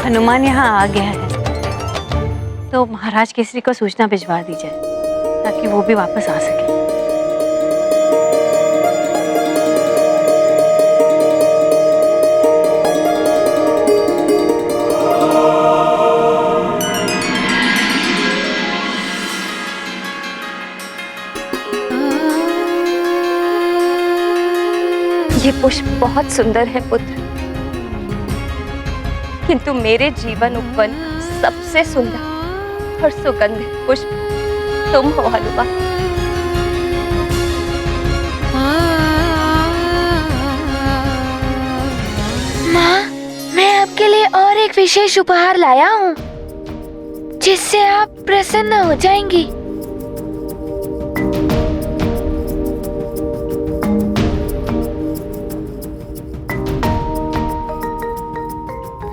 हनुमान यहाँ आ गया है तो महाराज केसरी को सूचना भिजवा दी जाए ताकि वो भी वापस आ सके। ये पुष्प बहुत सुंदर है पुत्र, किंतु मेरे जीवन उपवन सबसे सुंदर और सुगंधित पुष्प तुम हो हनुमान। माँ, मैं आपके लिए और एक विशेष उपहार लाया हूँ जिससे आप प्रसन्न हो जाएंगी।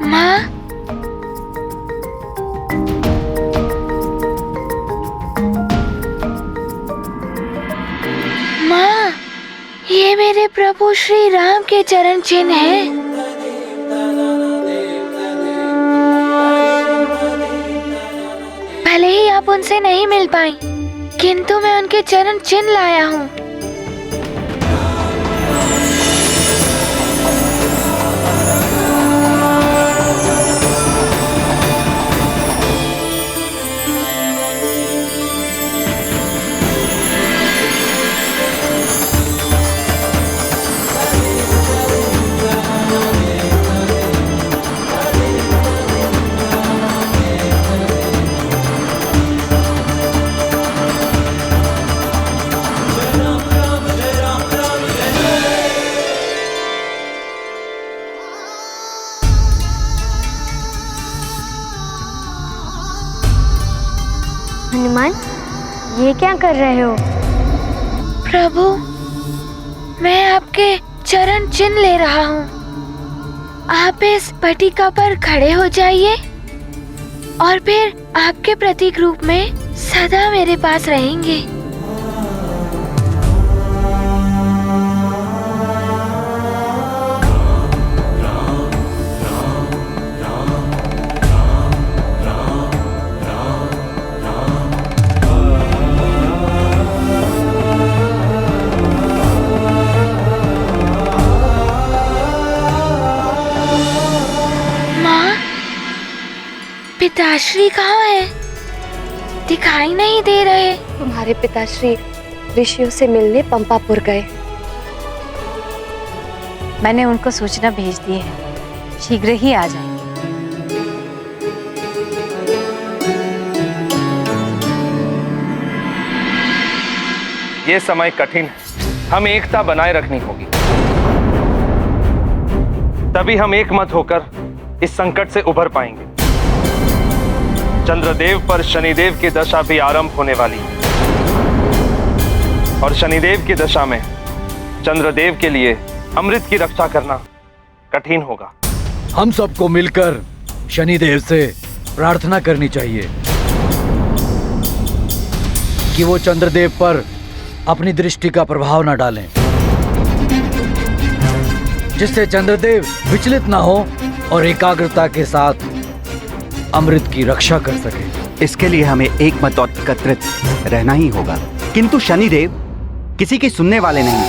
माँ, माँ, ये मेरे प्रभु श्री राम के चरण चिन्ह हैं। भले ही आप उनसे नहीं मिल पाई, किंतु मैं उनके चरण चिन्ह लाया हूँ। हनुमान, ये क्या कर रहे हो? प्रभु, मैं आपके चरण चिन्ह ले रहा हूँ। आप इस पटिका पर खड़े हो जाइए और फिर आपके प्रतीक रूप में सदा मेरे पास रहेंगे। पिताश्री कहाँ है? दिखाई नहीं दे रहे। तुम्हारे पिताश्री ऋषियों से मिलने पंपापुर गए। मैंने उनको सूचना भेज दी है, शीघ्र ही आ जाएंगे। ये समय कठिन है, हमें एकता बनाए रखनी होगी, तभी हम एक मत होकर इस संकट से उभर पाएंगे। चंद्रदेव पर शनिदेव की दशा भी आरंभ होने वाली है और शनिदेव की दशा में चंद्रदेव के लिए अमृत की रक्षा करना कठिन होगा। हम सबको मिलकर शनिदेव से प्रार्थना करनी चाहिए कि वो चंद्रदेव पर अपनी दृष्टि का प्रभाव न डालें, जिससे चंद्रदेव विचलित ना हो और एकाग्रता के साथ अमृत की रक्षा कर सके। इसके लिए हमें एक मत और एकत्रित रहना ही होगा, किंतु शनिदेव किसी की सुनने वाले नहीं।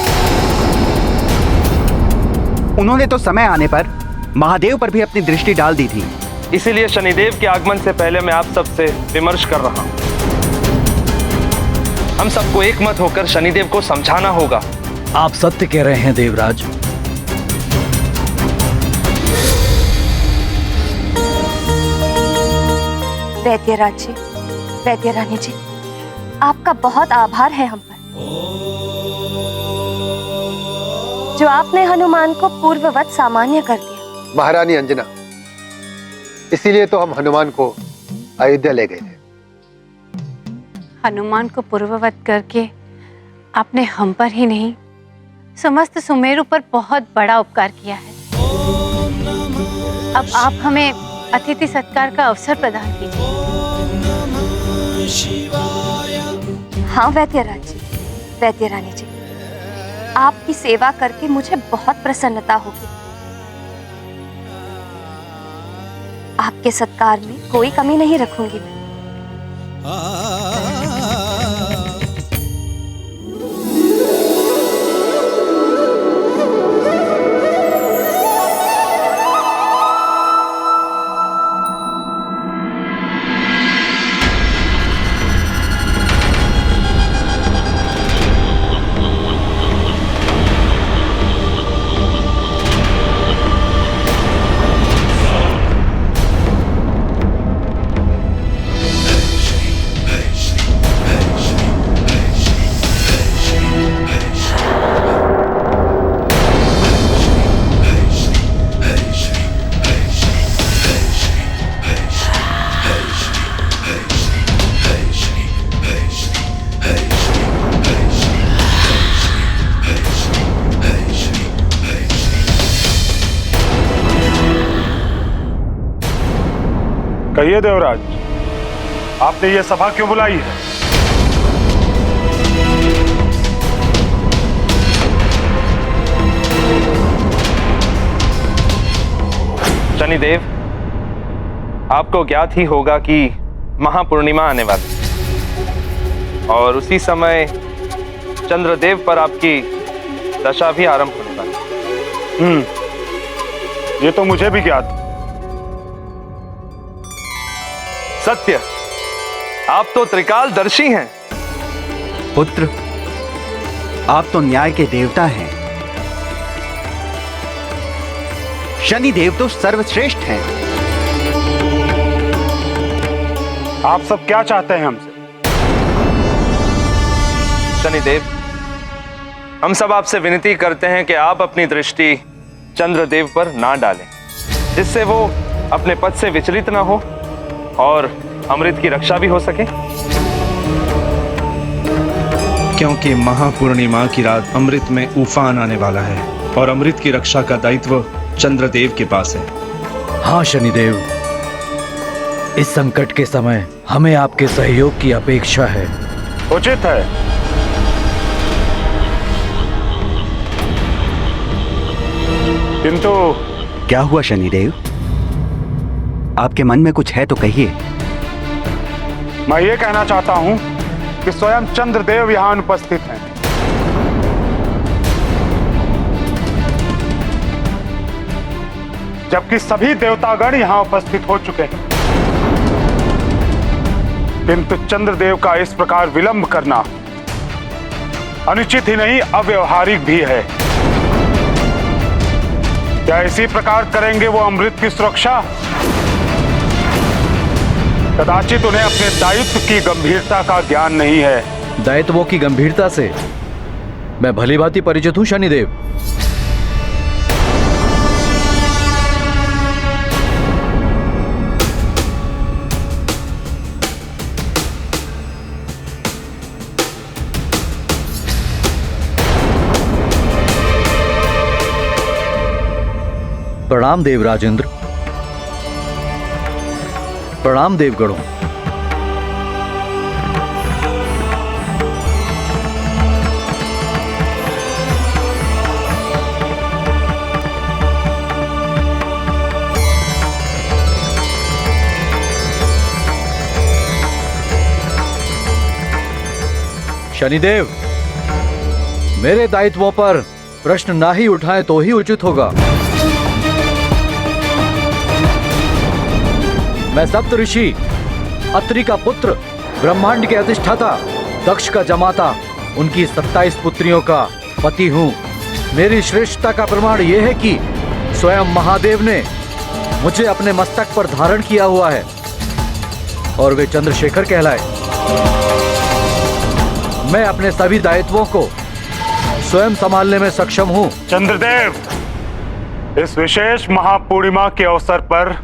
उन्होंने तो समय आने पर महादेव पर भी अपनी दृष्टि डाल दी थी। इसीलिए शनिदेव के आगमन से पहले मैं आप सबसे विमर्श कर रहा हूं। हम सबको एक मत होकर शनिदेव को समझाना होगा। आप सत्य कह रहे हैं देवराज। वैद्यराज जी, वैद्यरानी जी, आपका बहुत आभार है हम पर, जो आपने हनुमान को पूर्ववत सामान्य कर दिया। महारानी अंजना, इसीलिए तो हम हनुमान को अयोध्या ले गए थे। हनुमान को पूर्ववत करके आपने हम पर ही नहीं समस्त सुमेरु पर बहुत बड़ा उपकार किया है। अब आप हमें अतिथि सत्कार का अवसर प्रदान कीजिए। हाँ वैद्यराज जी, वैद्यरानी जी, आपकी सेवा करके मुझे बहुत प्रसन्नता होगी। आपके सत्कार में कोई कमी नहीं रखूंगी मैं। कहिए देवराज, आपने ये सभा क्यों बुलाई है? शनिदेव, आपको ज्ञात ही होगा कि महापूर्णिमा आने वाली और उसी समय चंद्रदेव पर आपकी दशा भी आरंभ होने वाली। ये तो मुझे भी ज्ञात। सत्य, आप तो त्रिकालदर्शी हैं। पुत्र, आप तो न्याय के देवता हैं। शनिदेव तो सर्वश्रेष्ठ हैं। आप सब क्या चाहते हैं हमसे? शनिदेव, हम सब आपसे विनती करते हैं कि आप अपनी दृष्टि चंद्रदेव पर ना डालें, जिससे वो अपने पद से विचलित ना हो और अमृत की रक्षा भी हो सके। क्योंकि महापूर्णिमा की रात अमृत में उफान आने वाला है और अमृत की रक्षा का दायित्व चंद्रदेव के पास है। हाँ शनिदेव, इस संकट के समय हमें आपके सहयोग की अपेक्षा है। उचित है। किंतु क्या हुआ शनिदेव? आपके मन में कुछ है तो कहिए। मैं ये कहना चाहता हूं कि स्वयं चंद्रदेव यहां उपस्थित हैं। जबकि सभी देवतागण यहां उपस्थित हो चुके हैं, किंतु चंद्रदेव का इस प्रकार विलंब करना अनुचित ही नहीं, अव्यवहारिक भी है। क्या इसी प्रकार करेंगे वो अमृत की सुरक्षा? कदाचित उन्हें अपने दायित्व की गंभीरता का ज्ञान नहीं है। दायित्वों की गंभीरता से मैं भली भांति परिचित हूं शनिदेव। प्रणाम देव राजेंद्र। प्रणाम देवगणों। शनिदेव, मेरे दायित्वों पर प्रश्न ना ही उठाएं तो ही उचित होगा। मैं सप्त ऋषि अत्रि का पुत्र, ब्रह्मांड के अधिष्ठाता, दक्ष का जमाता, उनकी 27 पुत्रियों का पति हूँ। मेरी श्रेष्ठता का प्रमाण यह है कि स्वयं महादेव ने मुझे अपने मस्तक पर धारण किया हुआ है और वे चंद्रशेखर कहलाए। मैं अपने सभी दायित्वों को स्वयं संभालने में सक्षम हूँ। चंद्रदेव, इस विशेष महापूर्णिमा के अवसर पर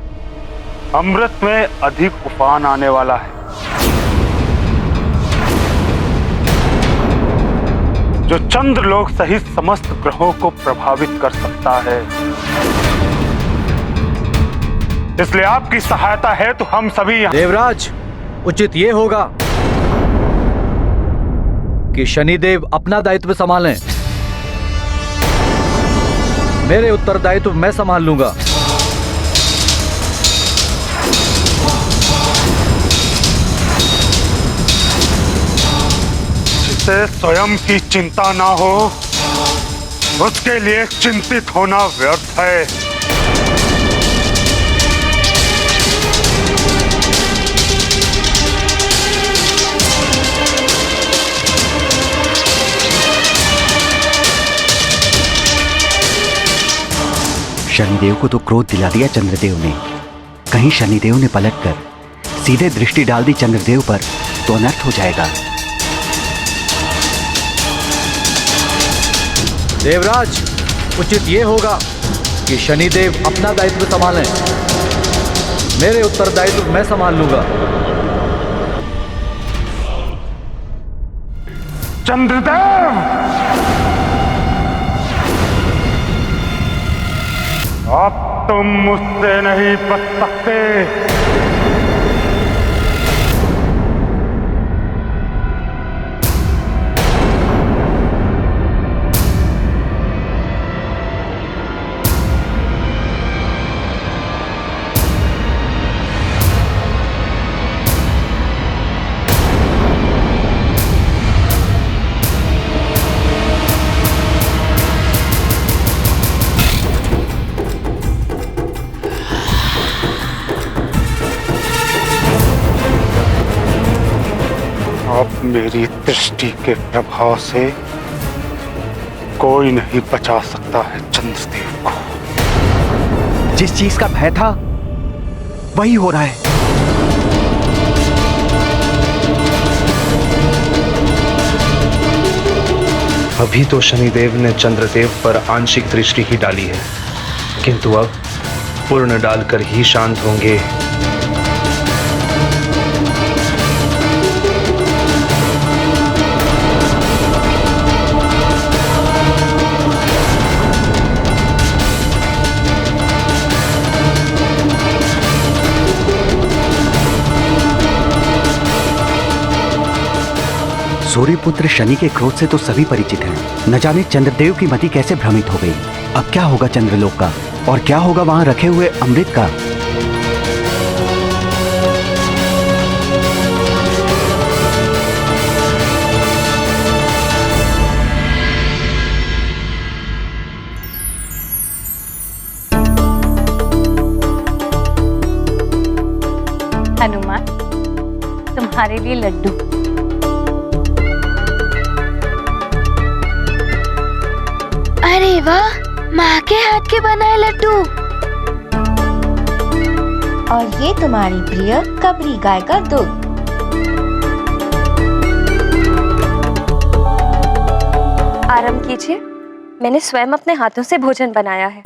अमृत में अधिक उफान आने वाला है, जो चंद्रलोक सहित समस्त ग्रहों को प्रभावित कर सकता है। इसलिए आपकी सहायता है तो हम सभी देवराज, उचित ये होगा कि शनिदेव अपना दायित्व संभालें। मेरे उत्तरदायित्व मैं संभाल लूंगा। जिससे स्वयं की चिंता ना हो, उसके लिए चिंतित होना व्यर्थ है। शनिदेव को तो क्रोध दिला दिया चंद्रदेव ने। कहीं शनिदेव ने पलटकर सीधे दृष्टि डाल दी चंद्रदेव पर तो अनर्थ हो जाएगा। देवराज, उचित ये होगा कि शनिदेव अपना दायित्व संभालें। मेरे उत्तरदायित्व मैं संभाल लूंगा। चंद्रदेव, अब तुम मुझसे नहीं बच सकते। अब मेरी दृष्टि के प्रभाव से कोई नहीं बचा सकता है चंद्रदेव को। जिस चीज का भय था वही हो रहा है। अभी तो शनिदेव ने चंद्रदेव पर आंशिक दृष्टि ही डाली है, किंतु अब पूर्ण डालकर ही शांत होंगे। सूर्यपुत्र शनि के क्रोध से तो सभी परिचित हैं। न जाने चंद्रदेव की मति कैसे भ्रमित हो गई। अब क्या होगा चंद्रलोक का, और क्या होगा वहां रखे हुए अमृत का। हनुमान, तुम्हारे लिए लड्डू। अरे वाह, माँ के हाथ के बनाए लड्डू। और ये तुम्हारी प्रिय कबरी गाय का दूध। आराम कीजिए, मैंने स्वयं अपने हाथों से भोजन बनाया है।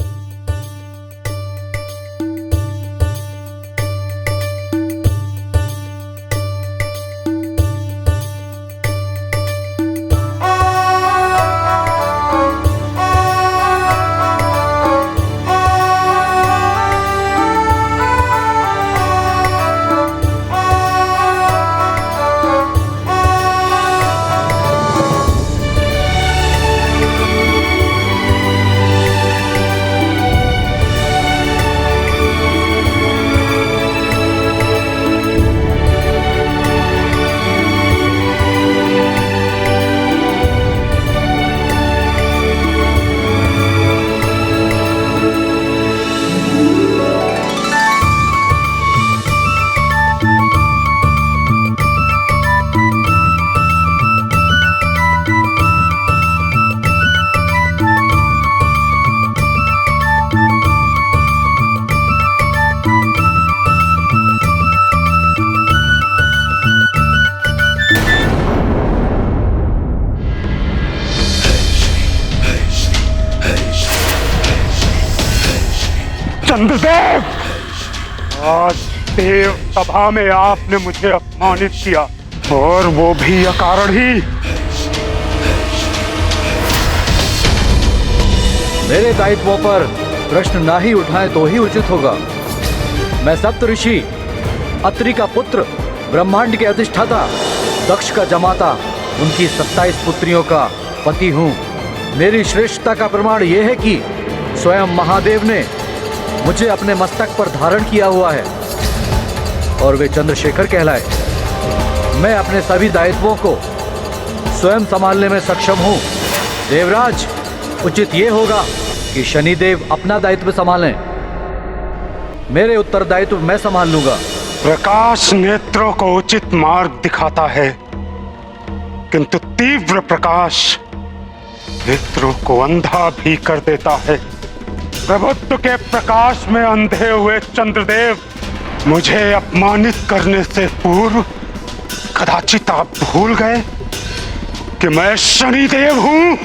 चंद्रदेव, आज देव सभा में आपने मुझे अपमानित किया, और वो भी अकारण ही। मेरे दायित्वों पर प्रश्न ना ही उठाएं तो ही उचित होगा। मैं सप्तऋषि, अत्रि का पुत्र, ब्रह्मांड के अधिष्ठाता, दक्ष का जमाता, उनकी 27 पुत्रियों का पति हूँ। मेरी श्रेष्ठता का प्रमाण यह है कि स्वयं महादेव ने मुझे अपने मस्तक पर धारण किया हुआ है और वे चंद्रशेखर कहलाए। मैं अपने सभी दायित्वों को स्वयं संभालने में सक्षम हूँ। देवराज, उचित ये होगा कि शनिदेव अपना दायित्व संभालें। मेरे उत्तरदायित्व मैं संभाल लूंगा। प्रकाश नेत्रों को उचित मार्ग दिखाता है, किंतु तीव्र प्रकाश नेत्रों को अंधा भी कर देता है। प्रभुत्व के प्रकाश में अंधे हुए चंद्रदेव, मुझे अपमानित करने से पूर्व कदाचित आप भूल गए कि मैं शनिदेव हूं।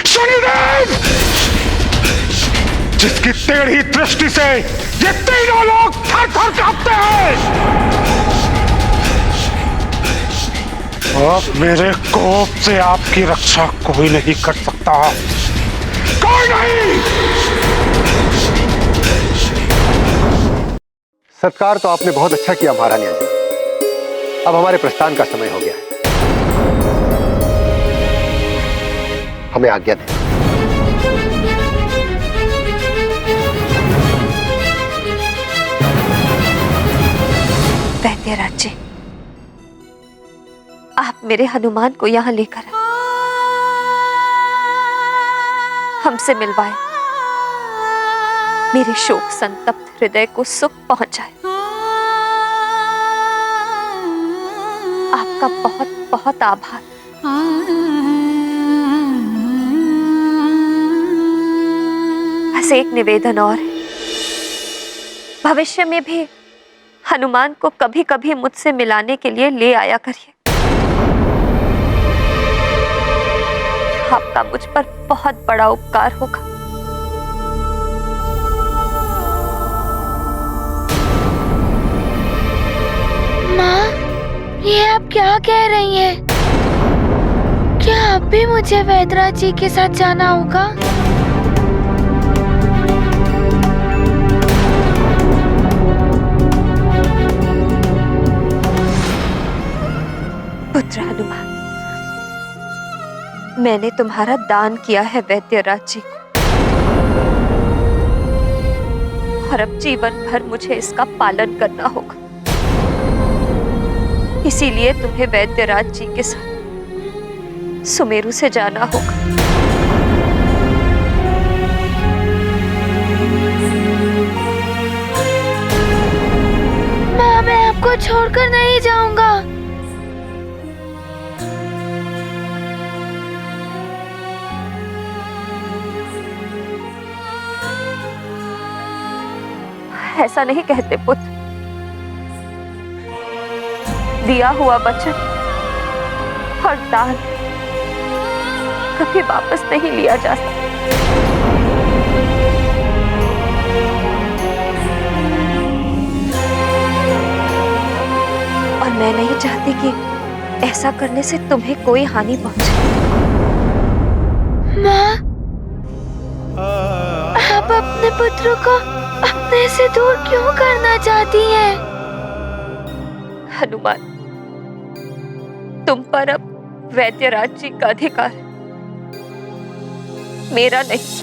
शनिदेव, जिसकी टेढ़ी दृष्टि से ये तीनों लोग थर-थर कांपते हैं। अब मेरे कोप से आपकी रक्षा कोई नहीं कर सकता, कोई नहीं। सत्कार तो आपने बहुत अच्छा किया महारानी अंजना। अब हमारे प्रस्थान का समय हो गया है, हमें आज्ञा दें। वैद्यराज जी, आप मेरे हनुमान को यहाँ लेकर आए, हमसे मिलवाए, मेरे शोक संतप्त हृदय को सुख पहुंचाए। आपका बहुत बहुत आभार। बस एक निवेदन और है, भविष्य में भी हनुमान को कभी कभी मुझसे मिलाने के लिए ले आया करिए। आपका मुझ पर बहुत बड़ा उपकार होगा। माँ, ये आप क्या कह रही हैं? क्या अब भी मुझे वैद्यराज जी के साथ जाना होगा? पुत्र हनुमान, मैंने तुम्हारा दान किया है वैद्यराज जी को, और अब जीवन भर मुझे इसका पालन करना होगा। इसीलिए तुम्हें वैद्यराज जी के साथ सुमेरु से जाना होगा। माँ, मैं आपको छोड़कर नहीं जाऊंगा। ऐसा नहीं कहते पुत्र, दिया हुआ वचन और दान कभी वापस नहीं लिया जा सकता। और मैं नहीं चाहती कि ऐसा करने से तुम्हें कोई हानि पहुंचे। माँ, आप अपने पुत्र को अपने से दूर क्यों करना चाहती हैं? हनुमान, तुम पर अब वैद्यराज जी का अधिकार है, मेरा नहीं।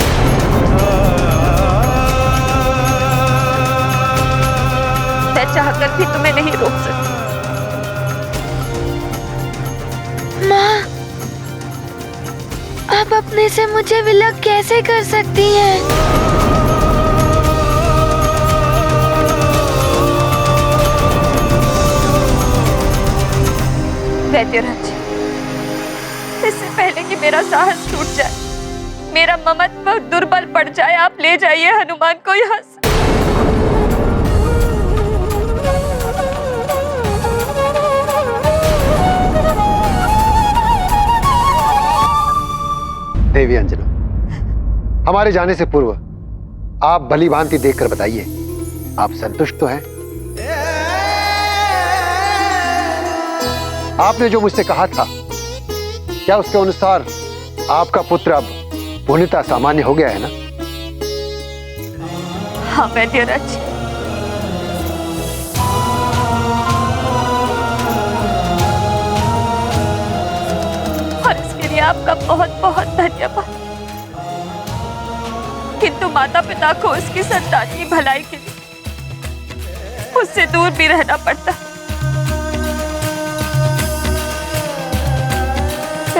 मैं चाहकर भी तुम्हें नहीं रोक सकती। माँ, आप अपने से मुझे विलग कैसे कर सकती हैं? वैद्यराज जी, इससे पहले कि मेरा साहस टूट जाए, मेरा ममत्व दुर्बल पड़ जाए, आप ले जाइए हनुमान को यहाँ से। देवी अंजना, हमारे जाने से पूर्व आप भली भांति देखकर बताइए, आप संतुष्ट तो हैं? आपने जो मुझसे कहा था, क्या उसके अनुसार आपका पुत्र अब पूर्णतः सामान्य हो गया है ना? हाँ वैद्यराज जी, और इसके लिए आपका बहुत बहुत धन्यवाद। किंतु माता पिता को उसकी संतान की भलाई के लिए उससे दूर भी रहना पड़ता।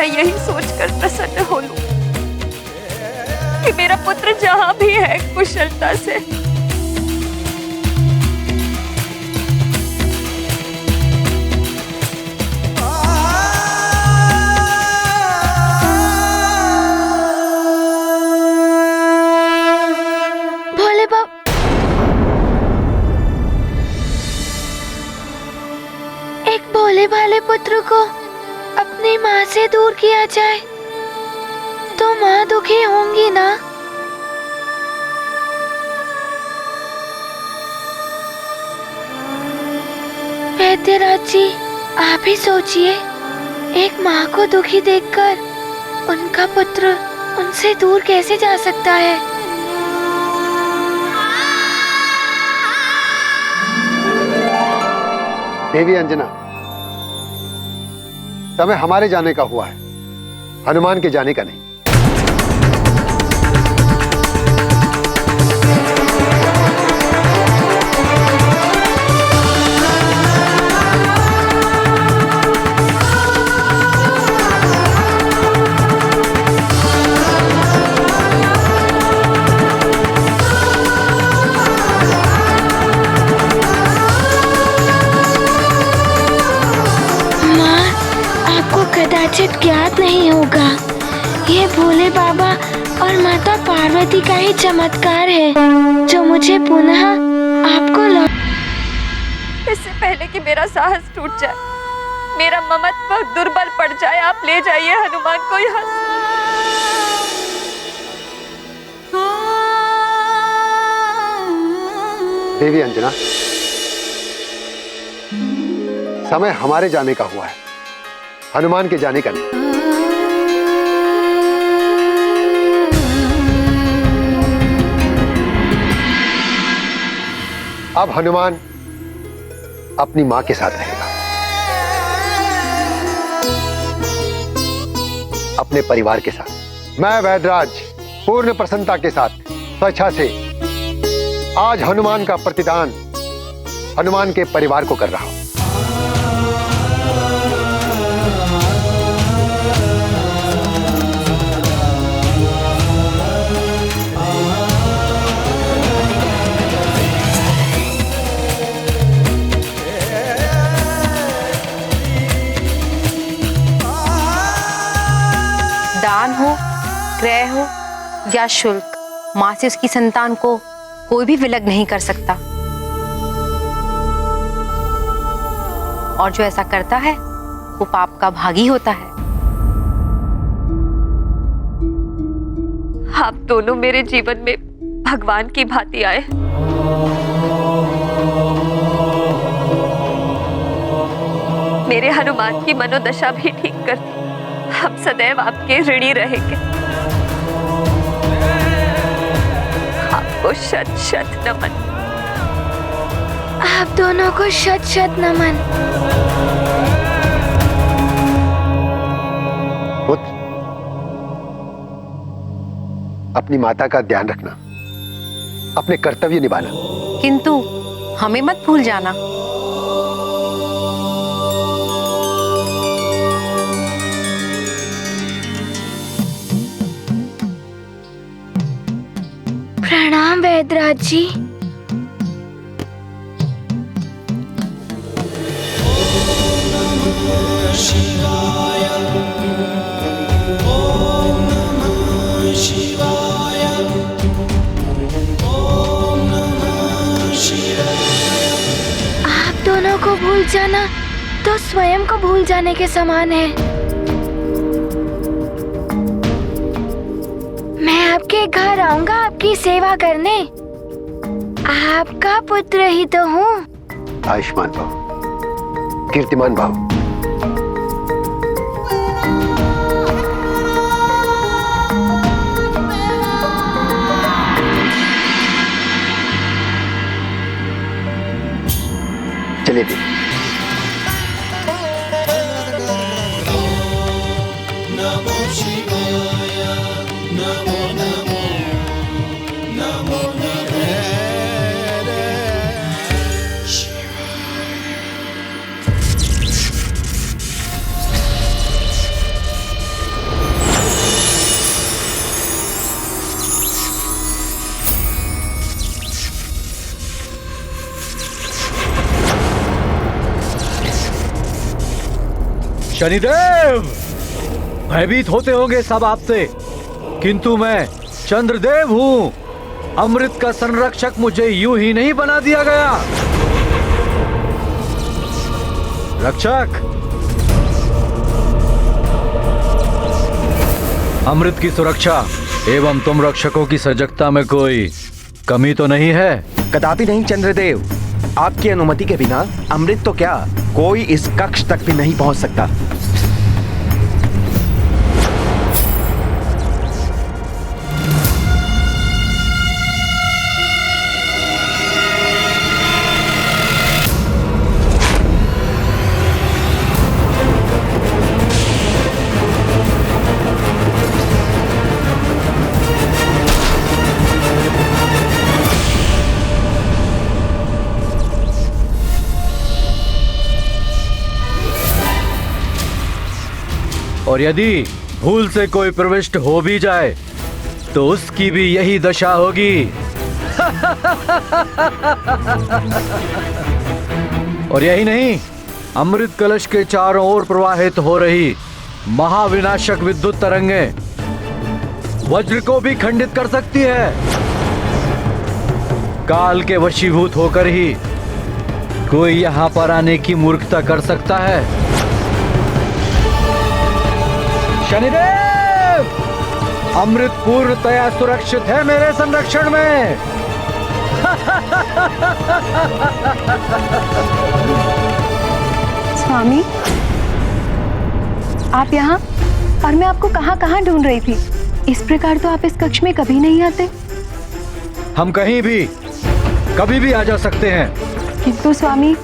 मैं यही सोचकर प्रसन्न हो लूं कि मेरा पुत्र जहां भी है कुशलता से। भोले बाबा, एक भोले भाले पुत्र को अपनी माँ से दूर किया जाए तो माँ दुखी होंगी ना? वैद्यराज जी, आप ही सोचिए, एक माँ को दुखी देखकर उनका पुत्र उनसे दूर कैसे जा सकता है? देवी अंजना, समय हमारे जाने का हुआ है, हनुमान के जाने का नहीं। कदाचित ज्ञात नहीं होगा, ये भोले बाबा और माता पार्वती का ही चमत्कार है जो मुझे पुनः आपको इससे पहले कि मेरा साहस टूट जाए, मेरा ममत्व दुर्बल पड़ जाए, आप ले जाइए हनुमान को यहाँ से। देवी अंजना, समय हमारे जाने का हुआ है, हनुमान के जाने का नहीं। अब हनुमान अपनी मां के साथ रहेगा, अपने परिवार के साथ। मैं वैद्यराज पूर्ण प्रसन्नता के साथ स्वेच्छा से आज हनुमान का प्रतिदान हनुमान के परिवार को कर रहा हूं। दान हो, क्रय हो या शुल्क, माँ से उसकी संतान को कोई भी विलग नहीं कर सकता। और जो ऐसा करता है वो पाप का भागी होता है। आप दोनों मेरे जीवन में भगवान की भांति आए। मेरे हनुमान की मनोदशा भी ठीक कर दी। हम सदैव आपके ऋणी रहेंगे। आपको शत शत नमन। आप दोनों को शत शत नमन। पुत्र, अपनी माता का ध्यान रखना, अपने कर्तव्य निभाना। किंतु हमें मत भूल जाना। प्रणाम वैद्यराज जी। आप दोनों को भूल जाना तो स्वयं को भूल जाने के समान है। मैं आपके घर आऊंगा आपकी सेवा करने। आपका पुत्र ही तो हूँ। आयुष्मान भाव, कीर्तिमान भाव। चलिए भी। शनिदेव, भयभीत होते होंगे सब आपसे, किंतु मैं चंद्रदेव हूँ। अमृत का संरक्षक मुझे यूं ही नहीं बना दिया गया। रक्षक, अमृत की सुरक्षा एवं तुम रक्षकों की सजगता में कोई कमी तो नहीं है? कदापि नहीं चंद्रदेव, आपकी अनुमति के बिना अमृत तो क्या, कोई इस कक्ष तक भी नहीं पहुंच सकता। और यदि भूल से कोई प्रविष्ट हो भी जाए तो उसकी भी यही दशा होगी। और यही नहीं, अमृत कलश के चारों ओर प्रवाहित हो रही महाविनाशक विद्युत तरंगें वज्र को भी खंडित कर सकती है। काल के वशीभूत होकर ही कोई यहां पर आने की मूर्खता कर सकता है। शनिदेव, अमृत पूर्णतया सुरक्षित है मेरे संरक्षण में। स्वामी, आप यहाँ, और मैं आपको कहाँ कहाँ ढूंढ रही थी। इस प्रकार तो आप इस कक्ष में कभी नहीं आते। हम कहीं भी कभी भी आ जा सकते हैं। किंतु स्वामी,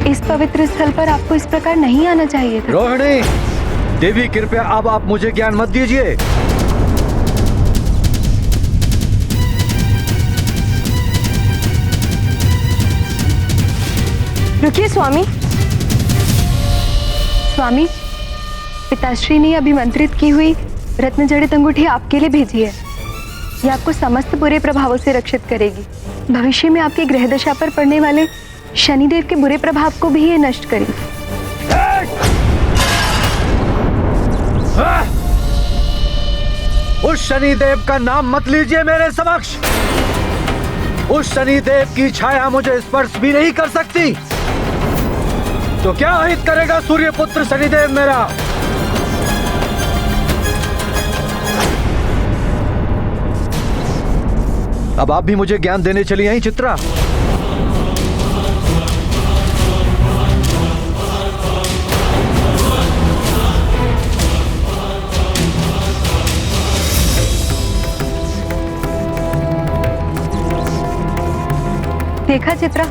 इस पवित्र स्थल पर आपको इस प्रकार नहीं आना चाहिए था। रोहिणी देवी, कृपया अब आप मुझे ज्ञान मत दीजिए। रुकिए स्वामी। स्वामी, पिताश्री ने अभिमंत्रित की हुई रत्न जड़ित अंगूठी आपके लिए भेजी है। ये आपको समस्त बुरे प्रभावों से रक्षित करेगी। भविष्य में आपकी ग्रह दशा पर पड़ने वाले शनिदेव के बुरे प्रभाव को भी ये नष्ट करेगी। उस शनिदेव का नाम मत लीजिए मेरे समक्ष। उस शनिदेव की छाया मुझे स्पर्श भी नहीं कर सकती। तो क्या हित करेगा सूर्यपुत्र शनिदेव मेरा? अब आप भी मुझे ज्ञान देने चली आई चित्रा। देखा चित्रा,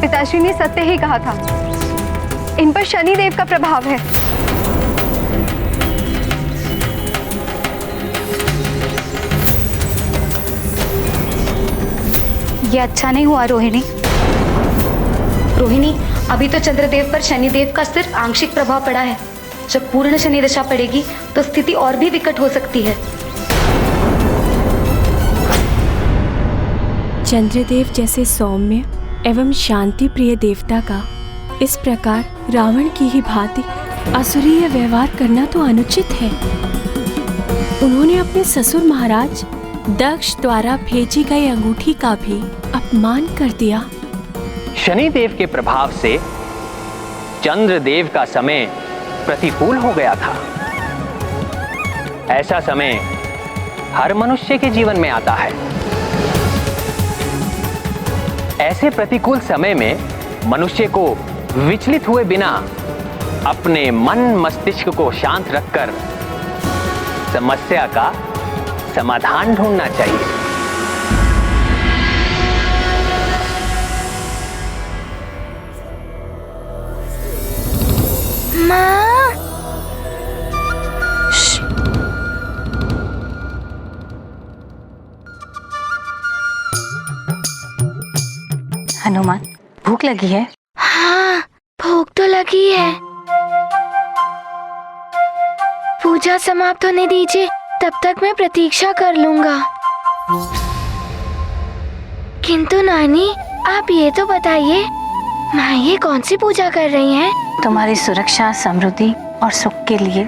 पिताश्री ने सत्य ही कहा था। इन पर शनिदेव का प्रभाव है। ये अच्छा नहीं हुआ रोहिणी। रोहिणी, अभी तो चंद्रदेव पर शनिदेव का सिर्फ आंशिक प्रभाव पड़ा है। जब पूर्ण शनि दशा पड़ेगी तो स्थिति और भी विकट हो सकती है। चंद्रदेव जैसे सौम्य एवं शांति प्रिय देवता का इस प्रकार रावण की ही भांति असुरीय व्यवहार करना तो अनुचित है। उन्होंने अपने ससुर महाराज दक्ष द्वारा भेजी गई अंगूठी का भी अपमान कर दिया। शनिदेव के प्रभाव से चंद्रदेव का समय प्रतिकूल हो गया था। ऐसा समय हर मनुष्य के जीवन में आता है। ऐसे प्रतिकूल समय में मनुष्य को विचलित हुए बिना अपने मन मस्तिष्क को शांत रखकर समस्या का समाधान ढूंढना चाहिए। माँ, हनुमान, भूख लगी है? हाँ, भूख तो लगी है। पूजा समाप्त होने दीजिए, तब तक मैं प्रतीक्षा कर लूंगा। किंतु नानी, आप ये तो बताइए, माँ ये कौन सी पूजा कर रही हैं? तुम्हारी सुरक्षा, समृद्धि और सुख के लिए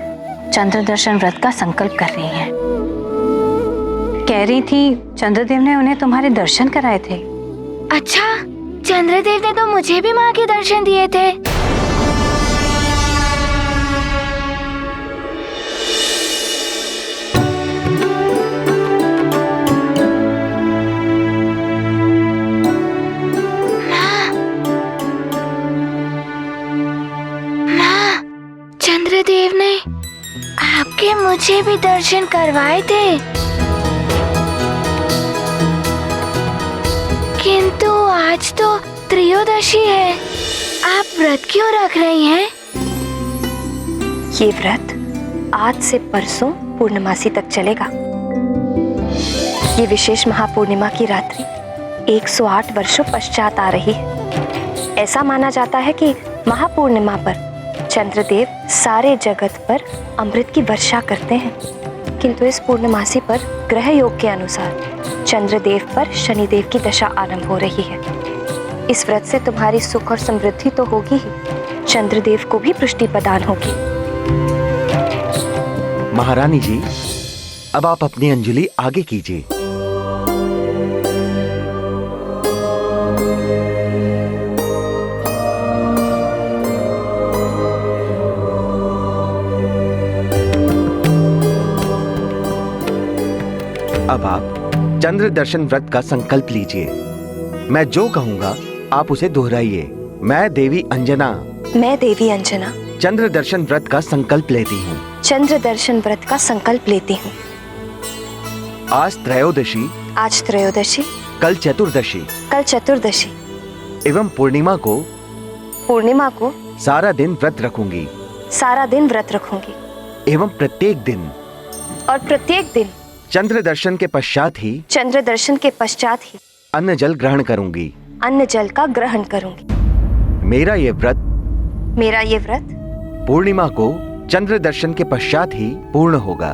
चंद्र दर्शन व्रत का संकल्प कर रही हैं। कह रही थी चंद्रदेव ने उन्हें तुम्हारे दर्शन कराए थे। अच्छा, चंद्रदेव ने तो मुझे भी माँ के दर्शन दिए थे। माँ, चंद्रदेव ने आपके मुझे भी दर्शन करवाए थे, किंतु आज तो त्रयोदशी है। आप व्रत क्यों रख रही हैं? ये व्रत आज से परसों पूर्णमासी तक चलेगा। ये विशेष महापूर्णिमा की रात्रि 108 वर्षों पश्चात आ रही है। ऐसा माना जाता है कि महापूर्णिमा पर चंद्रदेव सारे जगत पर अमृत की वर्षा करते हैं, किंतु इस पूर्णमासी पर ग्रह योग के अनुसार चंद्रदेव पर शनिदेव की दशा आरंभ हो रही है। इस व्रत से तुम्हारी सुख और समृद्धि तो होगी ही, चंद्रदेव को भी पुष्टि प्रदान होगी। महारानी जी, अब आप अपनी अंजलि आगे कीजिए। अब आप चंद्र दर्शन व्रत का संकल्प लीजिए। मैं जो कहूंगा आप उसे दोहराइए। मैं देवी अंजना चंद्र दर्शन व्रत का संकल्प लेती हूँ। चंद्र दर्शन व्रत का संकल्प लेती हूँ। आज त्रयोदशी, कल चतुर्दशी एवं पूर्णिमा को सारा दिन व्रत रखूंगी। एवं प्रत्येक दिन चंद्र दर्शन के पश्चात ही अन्न जल ग्रहण करूंगी। मेरा ये व्रत पूर्णिमा को चंद्र दर्शन के पश्चात ही पूर्ण होगा।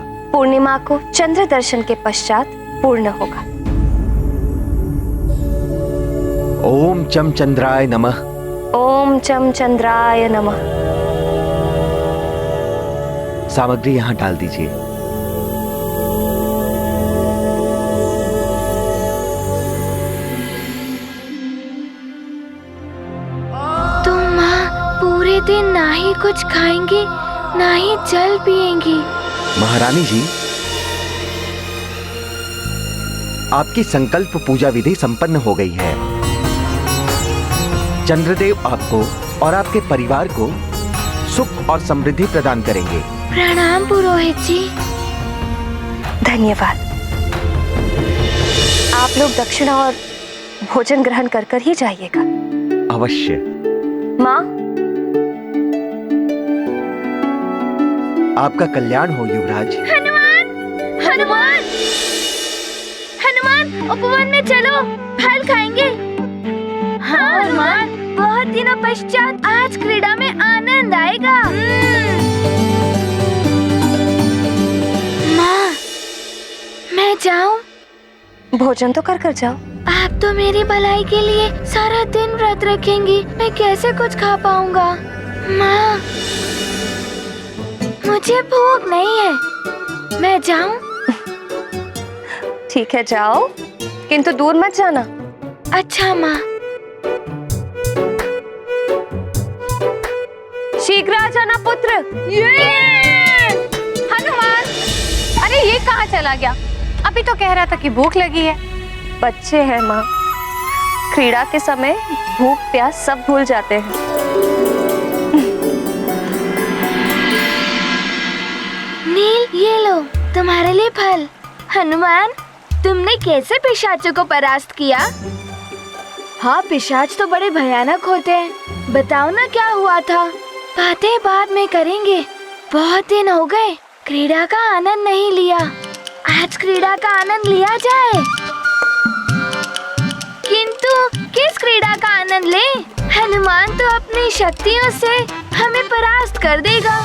ओम चम चंद्राय नमः। सामग्री यहाँ डाल दीजिए। दिन ना ही कुछ खाएंगी, ना ही जल पिएंगी। महारानी जी, आपकी संकल्प पूजा विधि संपन्न हो गई है। चंद्रदेव आपको और आपके परिवार को सुख और समृद्धि प्रदान करेंगे। प्रणाम पुरोहित जी। धन्यवाद। आप लोग दक्षिणा और भोजन ग्रहण कर ही जाइएगा। अवश्य। माँ, आपका कल्याण हो युवराज। हनुमान, उपवन में चलो, फल खाएंगे। हाँ हनुमान, बहुत दिनों पश्चात आज क्रीड़ा में आनंद आएगा। माँ, मैं जाऊं? भोजन तो कर जाओ। आप तो मेरी भलाई के लिए सारा दिन व्रत रखेंगी, मैं कैसे कुछ खा पाऊंगा? माँ, मुझे भूख नहीं है, मैं जाऊं? ठीक है, जाओ, किंतु दूर मत जाना। अच्छा माँ। शीघ्र आ जाना पुत्र। हनुमान, अरे ये कहाँ चला गया? अभी तो कह रहा था कि भूख लगी है। बच्चे हैं माँ, क्रीड़ा के समय भूख प्यास सब भूल जाते हैं। नील, ये लो तुम्हारे लिए फल। हनुमान, तुमने कैसे पिशाचों को परास्त किया? हाँ, पिशाच तो बड़े भयानक होते हैं। बताओ ना क्या हुआ था? बातें बाद में करेंगे। बहुत दिन हो गए क्रीड़ा का आनंद नहीं लिया। आज क्रीड़ा का आनंद लिया जाए। किंतु किस क्रीड़ा का आनंद ले? हनुमान तो अपनी शक्तियों से हमें परास्त कर देगा।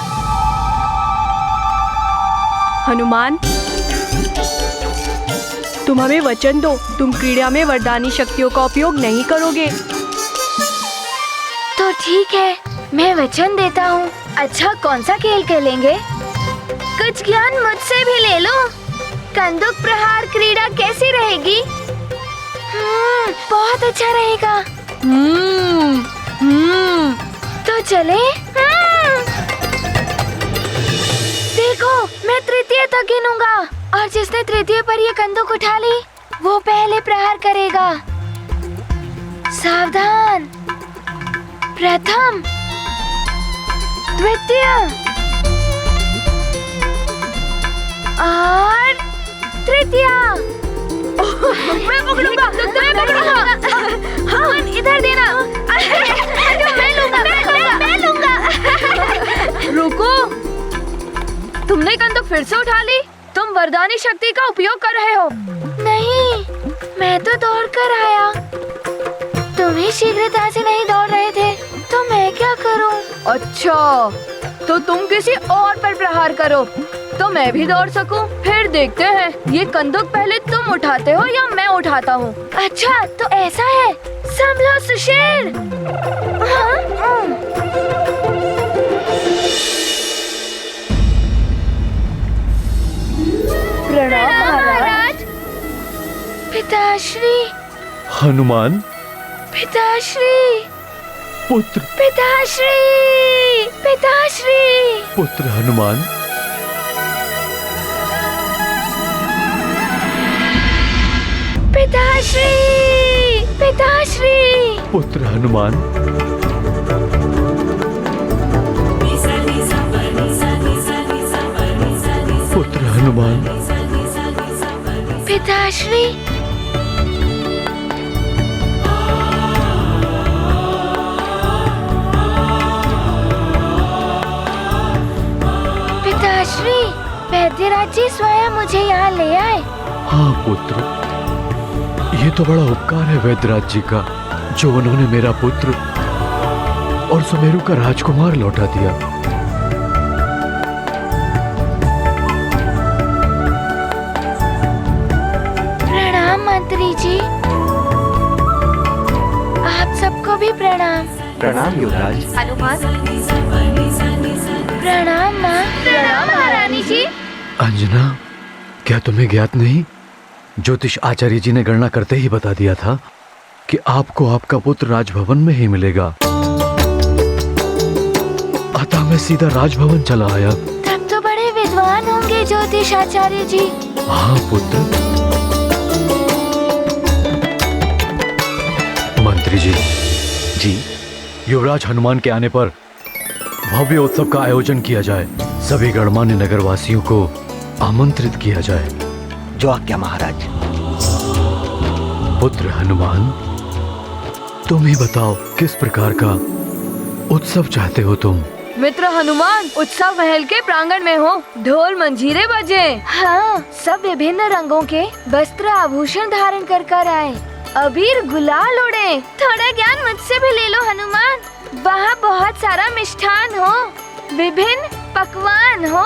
हनुमान, तुम हमें वचन दो, तुम क्रीड़ा में वरदानी शक्तियों का उपयोग नहीं करोगे। तो ठीक है, मैं वचन देता हूँ। अच्छा, कौन सा खेल खेलेंगे? कुछ ज्ञान मुझसे भी ले लो। कंदुक प्रहार क्रीड़ा कैसी रहेगी? बहुत अच्छा रहेगा। तो चले। देखो, मैं तृतीय तक गिनूंगा और जिसने तृतीय पर ये कंदुक उठा ली वो पहले प्रहार करेगा। सावधान। प्रथम, द्वितीय और तृतीय। मैं पकड़ूंगा, मैं पकड़ूंगा। हाँ, इधर देना। मैं लूंगा। रुको, तुमने कंदुक फिर से उठा ली? तुम वरदानी शक्ति का उपयोग कर रहे हो? नहीं, मैं तो दौड़ कर आया। तुम ही शीघ्रता से नहीं दौड़ रहे थे, तो मैं क्या करूं? अच्छा, तो तुम किसी और पर प्रहार करो तो मैं भी दौड़ सकूं। फिर देखते हैं ये कंदुक पहले तुम उठाते हो या मैं उठाता हूँ। अच्छा, तो ऐसा है। संभलो सुशील। प्रणाम महाराज। पिताश्री। हनुमान पिताश्री। पुत्र। पिताश्री। पिताश्री। पुत्र हनुमान। पिताश्री। पिताश्री। पुत्र हनुमान। पुत्र हनुमान। पिताश्री। पिताश्री, वैद्यराज जी स्वयं मुझे यहाँ ले आए। हाँ पुत्र, ये तो बड़ा उपकार है वैद्यराज जी का, जो उन्होंने मेरा पुत्र और सुमेरु का राजकुमार लौटा दिया। प्रणाम मंत्री जी। आप सबको भी प्रणाम। प्रणाम युवराज। प्रणाम माँ। प्रणाम महारानी जी। अंजना, क्या तुम्हें ज्ञात नहीं, ज्योतिष आचार्य जी ने गणना करते ही बता दिया था कि आपको आपका पुत्र राजभवन में ही मिलेगा। अतः मैं सीधा राजभवन चला आया। तब तो बड़े विद्वान होंगे ज्योतिष आचार्य जी। हाँ पुत्र। मंत्री जी। जी। युवराज हनुमान के आने पर भव्य उत्सव का आयोजन किया जाए। सभी गणमान्य नगरवासियों को आमंत्रित किया जाए। जो आज्ञा महाराज। पुत्र हनुमान, तुम ही बताओ किस प्रकार का उत्सव चाहते हो तुम? मित्र हनुमान, उत्सव महल के प्रांगण में हो, ढोल मंजीरे बजे। हाँ, सब विभिन्न रंगों के वस्त्र आभूषण धारण कर कर आए, अबीर गुलाल उड़े। थोड़ा ज्ञान मुझसे भी ले लो हनुमान। वहाँ बहुत सारा मिष्ठान हो, विभिन्न पकवान हो।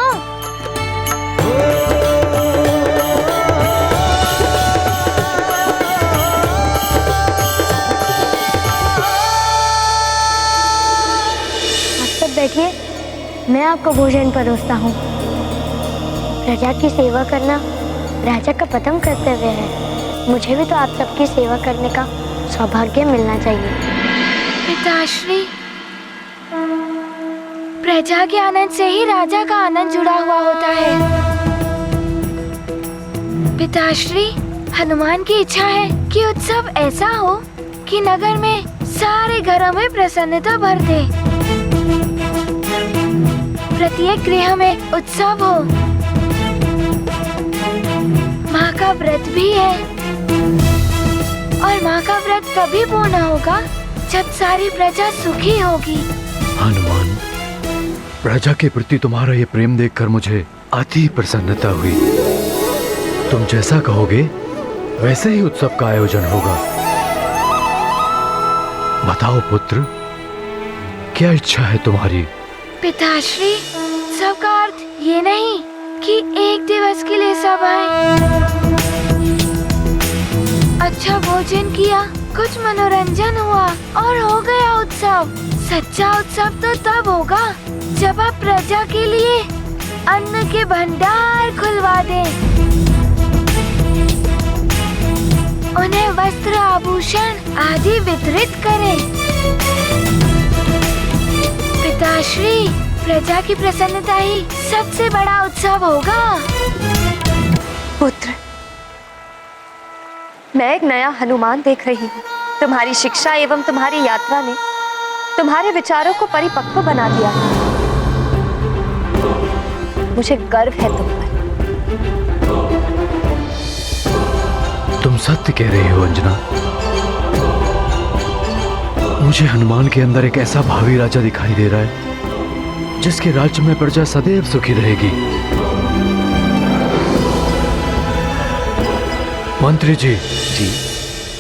बैठिए, मैं आपको भोजन परोसता हूँ। प्रजा की सेवा करना राजा का प्रथम कर्तव्य है। मुझे भी तो आप सबकी सेवा करने का सौभाग्य मिलना चाहिए। पिताश्री, प्रजा के आनंद से ही राजा का आनंद जुड़ा हुआ होता है। पिताश्री, हनुमान की इच्छा है कि उत्सव ऐसा हो कि नगर में सारे घरों में प्रसन्नता भर दे। प्रत्येक गृह में उत्सव हो। माँ का व्रत भी है और माँ का व्रत तभी पूर्ण होगा जब सारी प्रजा सुखी होगी। हनुमान, प्रजा के प्रति तुम्हारा ये प्रेम देखकर मुझे अति प्रसन्नता हुई। तुम जैसा कहोगे वैसे ही उत्सव का आयोजन होगा। बताओ पुत्र, क्या इच्छा है तुम्हारी? पिताश्री, उत्सव का अर्थ ये नहीं कि एक दिवस के लिए सब आए। अच्छा भोजन किया, कुछ मनोरंजन हुआ और हो गया उत्सव। सच्चा उत्सव तो तब होगा जब आप प्रजा के लिए अन्न के भंडार खुलवा दें, उन्हें वस्त्र आभूषण आदि वितरित करें। पिताश्री, प्रजा की प्रसन्नता ही सबसे बड़ा उत्सव होगा। पुत्र, मैं एक नया हनुमान देख रही हूँ। तुम्हारी शिक्षा एवं तुम्हारी यात्रा ने तुम्हारे विचारों को परिपक्व बना दिया है। मुझे गर्व है तुम पर। तुम सत्य कह रही हो अंजना। मुझे हनुमान के अंदर एक ऐसा भावी राजा दिखाई दे रहा है जिसके राज्य में प्रजा सदैव सुखी रहेगी। मंत्री जी,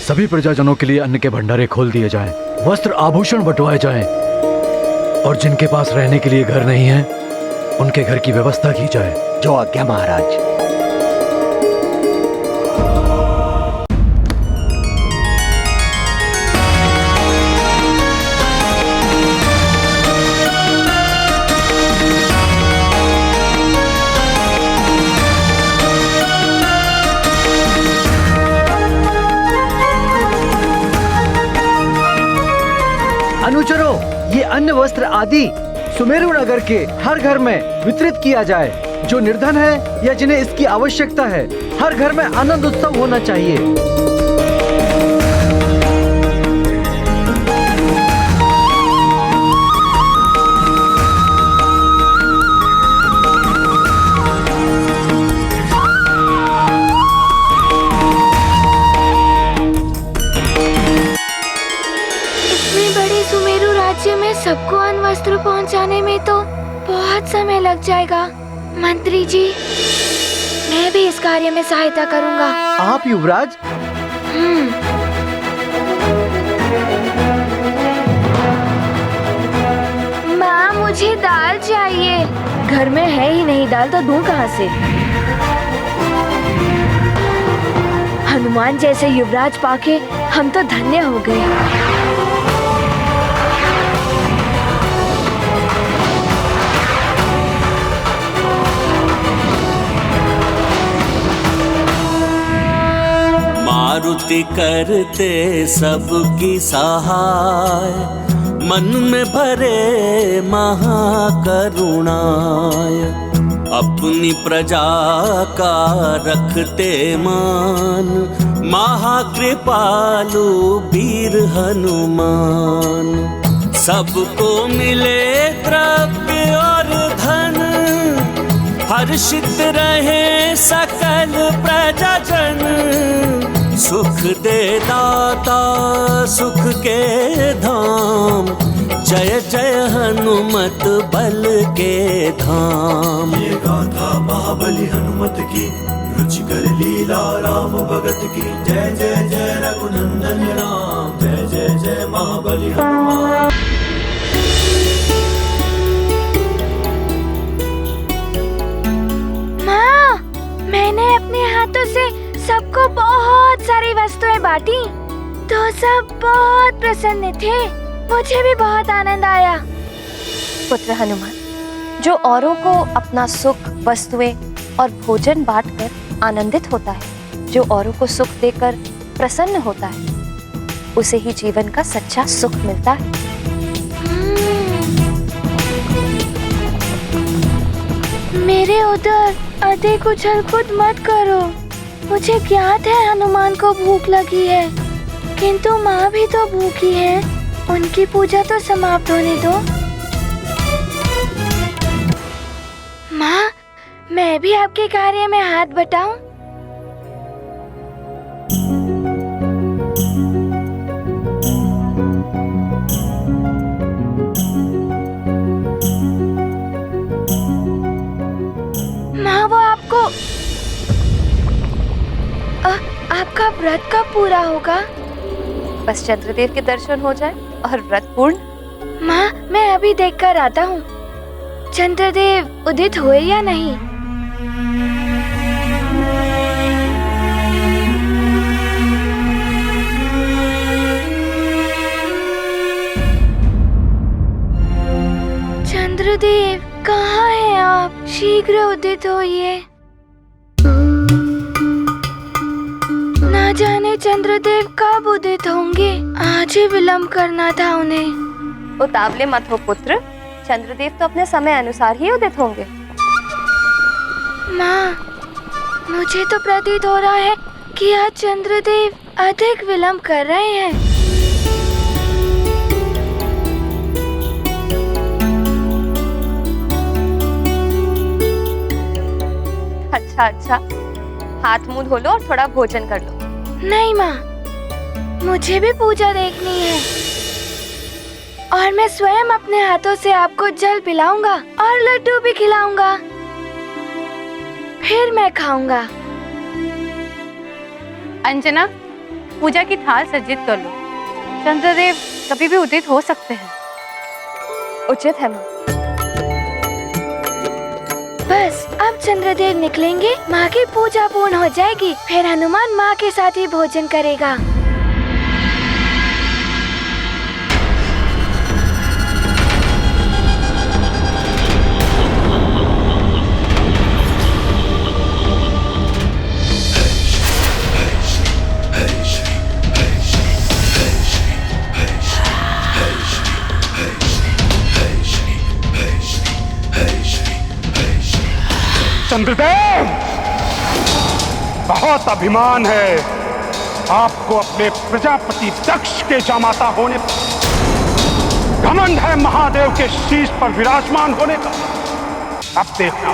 सभी प्रजाजनों के लिए अन्न के भंडारे खोल दिए जाएं, वस्त्र आभूषण बंटवाए जाएं और जिनके पास रहने के लिए घर नहीं है उनके घर की व्यवस्था की जाए। जो आज्ञा महाराज। अनुचरों, ये अन्न वस्त्र आदि सुमेरु नगर के हर घर में वितरित किया जाए। जो निर्धन है या जिन्हें इसकी आवश्यकता है, हर घर में आनंद उत्सव होना चाहिए। सबको अन्न वस्त्र पहुंचाने में तो बहुत समय लग जाएगा। मंत्री जी, मैं भी इस कार्य में सहायता करूंगा। आप युवराज? माँ, मुझे दाल चाहिए। घर में है ही नहीं दाल, तो दूं कहाँ से? हनुमान जैसे युवराज पाके हम तो धन्य हो गए। मारुति करते सबकी सहाय, मन में भरे महाकरुणाय। अपनी प्रजा का रखते मान, महाकृपालु वीर हनुमान। सबको मिले द्रव्य और धन, हर्षित रहे सकल प्रजाजन। सुख दे दाता सुख के धाम, जय जय हनुमत बल के धाम। ये गाथा महाबली हनुमत की, रुचिकर लीला राम भगत की। जय जय जय रघुनंदन राम, जय जय जय महाबली हनुमान। माँ, मैंने अपने हाथों से सबको बहुत सारी वस्तुएं बांटी, तो सब बहुत प्रसन्न थे। मुझे भी बहुत आनंद आया। पुत्र हनुमान, जो औरों को अपना सुख, वस्तुएं और भोजन बांटकर आनंदित होता है, जो औरों को सुख देकर प्रसन्न होता है, उसे ही जीवन का सच्चा सुख मिलता है। मेरे उधर अधिक उछल कूद मत करो। मुझे ज्ञात है हनुमान को भूख लगी है, किंतु माँ भी तो भूखी है। उनकी पूजा तो समाप्त होने दो। माँ, मैं भी आपके कार्य में हाथ बटाऊं? माँ, वो आपको आपका व्रत कब पूरा होगा? बस चंद्रदेव के दर्शन हो जाए और व्रत पूर्ण। माँ, मैं अभी देखकर आता हूँ चंद्रदेव उदित हुए या नहीं। चंद्रदेव कहाँ हैं आप? शीघ्र उदित होइए। ना जाने चंद्रदेव कब उदित होंगे। आज ही विलंब करना था उन्हें। उतावले मत हो पुत्र, चंद्रदेव तो अपने समय अनुसार ही उदित होंगे। माँ, मुझे तो प्रतीत हो रहा है कि आज चंद्रदेव अधिक विलंब कर रहे हैं। अच्छा, हाथ मुंह धो लो और थोड़ा भोजन कर लो। नहीं माँ, मुझे भी पूजा देखनी है और मैं स्वयं अपने हाथों से आपको जल पिलाऊंगा और लड्डू भी खिलाऊंगा, फिर मैं खाऊंगा। अंजना, पूजा की थाल सज्जित कर लो। चंद्रदेव कभी भी उदित हो सकते हैं। उचित है माँ। बस अब चंद्रदेव निकलेंगे, माँ की पूजा पूर्ण हो जाएगी, फिर हनुमान माँ के साथ ही भोजन करेगा। चंद्रदेव, बहुत अभिमान है आपको अपने प्रजापति दक्ष के जामाता होने पर। घमंड है महादेव के शीश पर विराजमान होने का। अब देखना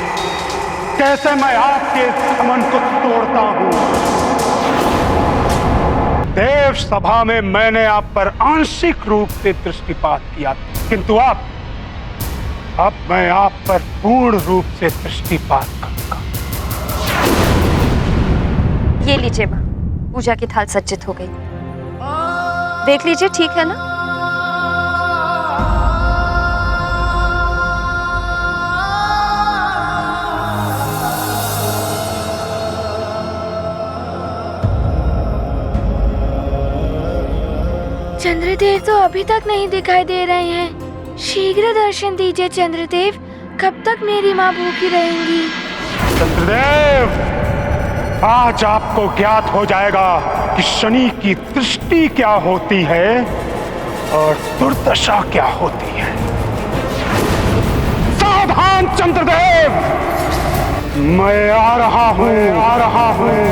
कैसे मैं आपके घमंड को तोड़ता हूं। देव सभा में मैंने आप पर आंशिक रूप से दृष्टिपात किया, किंतु अब मैं आप पर पूर्ण रूप से दृष्टिपात करूंगा। ये लीजिए माँ, पूजा की थाल सज्जित हो गई। देख लीजिए, ठीक है ना? चंद्रदेव तो अभी तक नहीं दिखाई दे रहे हैं। शीघ्र दर्शन दीजिए चंद्रदेव, कब तक मेरी माँ भूखी रहेंगी? चंद्रदेव, आज आपको ज्ञात हो जाएगा कि शनि की दृष्टि क्या होती है और दुर्दशा क्या होती है। सावधान चंद्रदेव, मैं आ रहा हूँ।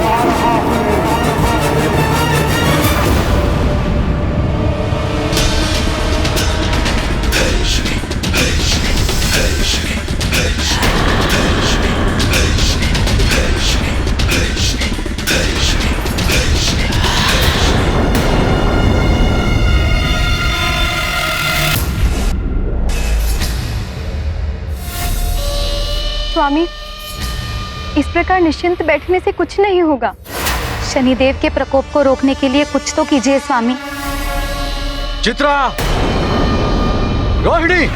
स्वामी, इस प्रकार निश्चिंत बैठने से कुछ नहीं होगा। शनिदेव के प्रकोप को रोकने के लिए कुछ तो कीजिए स्वामी। चित्रा, रोहिणी,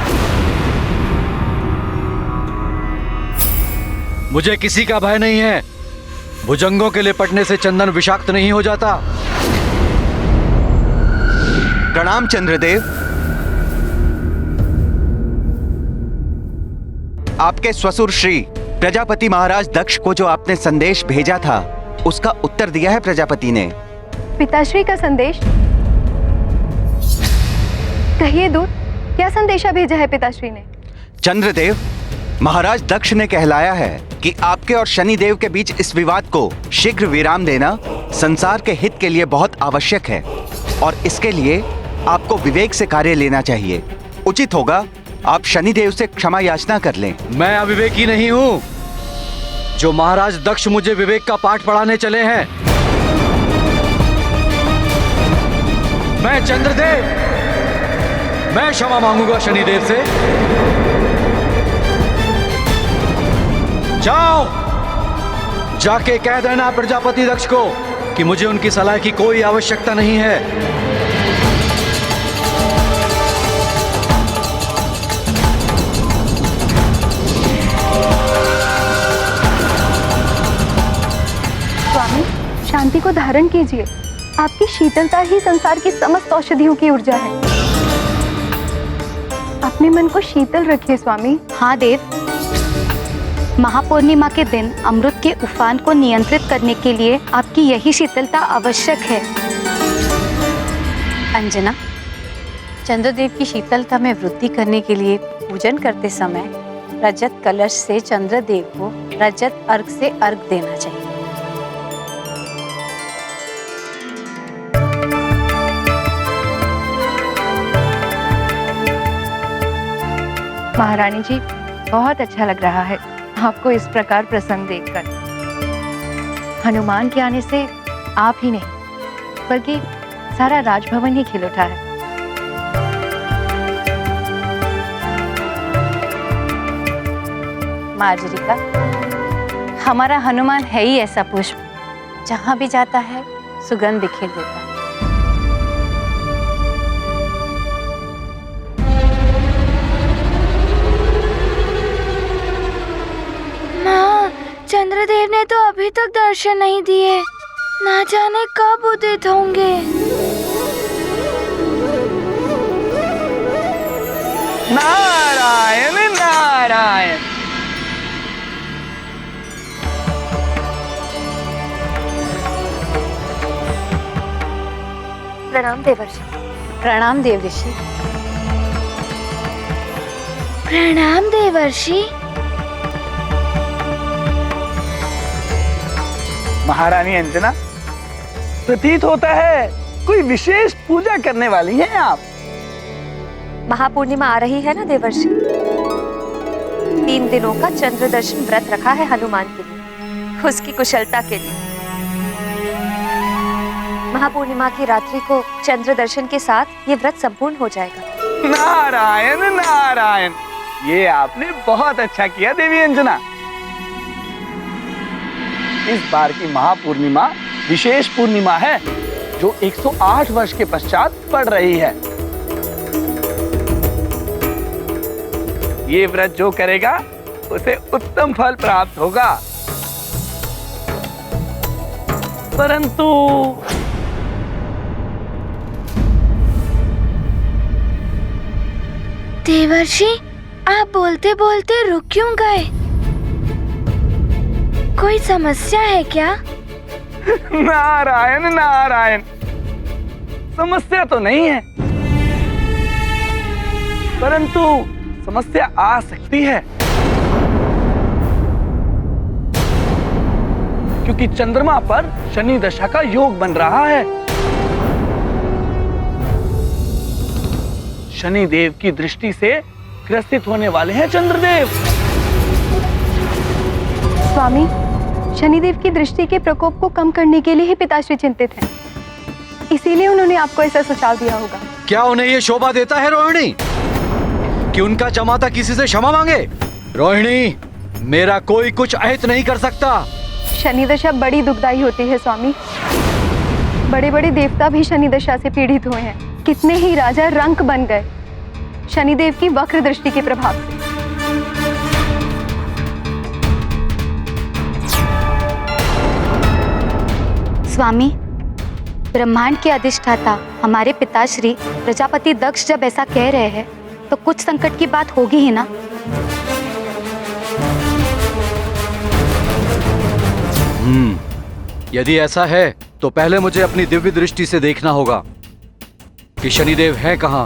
मुझे किसी का भय नहीं है। भुजंगों के लिपटने से चंदन विषाक्त नहीं हो जाता। प्रणाम चंद्रदेव। आपके ससुर श्री प्रजापति महाराज दक्ष को जो आपने संदेश भेजा था, उसका उत्तर दिया है प्रजापति ने। पिताश्री का संदेश? कहिए दूत, क्या संदेशा भेजा है पिताश्री ने? चंद्रदेव, महाराज दक्ष ने कहलाया है कि आपके और शनिदेव के बीच इस विवाद को शीघ्र विराम देना संसार के हित के लिए बहुत आवश्यक है और इसके लिए आपको विवेक से कार्य लेना चाहिए। उचित होगा आप शनिदेव से क्षमा याचना कर लें। मैं अविवेकी नहीं हूं। जो महाराज दक्ष मुझे विवेक का पाठ पढ़ाने चले हैं, मैं चंद्रदेव, मैं क्षमा मांगूंगा शनिदेव से। जाओ, जाके कह देना प्रजापति दक्ष को कि मुझे उनकी सलाह की कोई आवश्यकता नहीं है। शांति को धारण कीजिए। आपकी शीतलता ही संसार की समस्त औषधियों की ऊर्जा है। आप अपने मन को शीतल रखिए स्वामी। हाँ देव, महापूर्णिमा के दिन अमृत के उफान को नियंत्रित करने के लिए आपकी यही शीतलता आवश्यक है। अंजना, चंद्रदेव की शीतलता में वृद्धि करने के लिए पूजन करते समय रजत कलश से चंद्रदेव को रजत अर्घ से अर्घ देना चाहिए। महारानी जी, बहुत अच्छा लग रहा है आपको इस प्रकार प्रसन्न देखकर। हनुमान के आने से आप ही नहीं बल्कि सारा राजभवन ही खिल उठा है। मार्जरिका, हमारा हनुमान है ही ऐसा पुष्प, जहां भी जाता है सुगंध बिखेर देता है। माँ, चंद्रदेव ने तो अभी तक दर्शन नहीं दिए, ना जाने कब उदित होंगे। नारायण नारायण। प्रणाम देवर्षि। प्रणाम देवऋषि। प्रणाम देवर्षि। महारानी अंजना, प्रतीत होता है कोई विशेष पूजा करने वाली हैं आप। महापूर्णिमा आ रही है ना देवर्षि। 3 दिनों का चंद्र दर्शन व्रत रखा है हनुमान के लिए, उसकी कुशलता के लिए। महापूर्णिमा की रात्रि को चंद्र दर्शन के साथ ये व्रत संपूर्ण हो जाएगा। नारायण नारायण, ये आपने बहुत अच्छा किया देवी अंजना। इस बार की महापूर्णिमा विशेष पूर्णिमा है जो 108 वर्ष के पश्चात पड़ रही है। ये व्रत जो करेगा उसे उत्तम फल प्राप्त होगा। परंतु देवर्षि, आप बोलते बोलते रुक क्यों गए? कोई समस्या है क्या? नारायण नारायण, समस्या तो नहीं है, परंतु समस्या आ सकती है, क्योंकि चंद्रमा पर शनि दशा का योग बन रहा है। शनि देव की दृष्टि से ग्रसित होने वाले हैं चंद्रदेव। स्वामी, शनिदेव की दृष्टि के प्रकोप को कम करने के लिए ही पिताश्री चिंतित हैं। इसीलिए उन्होंने आपको ऐसा सुझाव दिया होगा। क्या उन्हें ये शोभा देता है रोहिणी कि उनका जमाता किसी से क्षमा मांगे? रोहिणी, मेरा कोई कुछ अहित नहीं कर सकता। शनि दशा बड़ी दुखदाई होती है स्वामी। बड़े बड़े देवता भी शनि दशा से पीड़ित हुए हैं। कितने ही राजा रंक बन गए शनिदेव की वक्र दृष्टि के प्रभाव से। स्वामी, ब्रह्मांड के अधिष्ठाता हमारे पिताश्री प्रजापति दक्ष जब ऐसा कह रहे हैं तो कुछ संकट की बात होगी ही ना। यदि ऐसा है तो पहले मुझे अपनी दिव्य दृष्टि से देखना होगा कि शनिदेव हैं कहां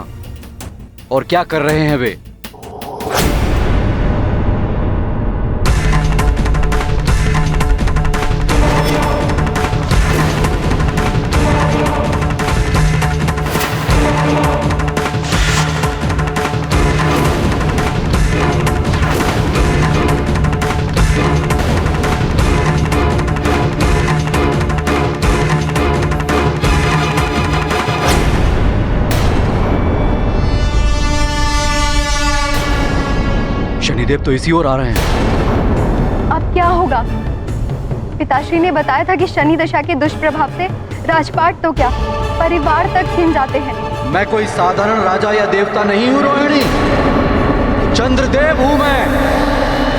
और क्या कर रहे हैं वे। शनिदेव तो इसी ओर आ रहे हैं। अब क्या होगा? पिताश्री ने बताया था कि शनि दशा के दुष्प्रभाव से राजपाट तो क्या, परिवार तक छिन जाते हैं। मैं कोई साधारण राजा या देवता नहीं हूँ रोहिणी, चंद्रदेव हूँ मैं।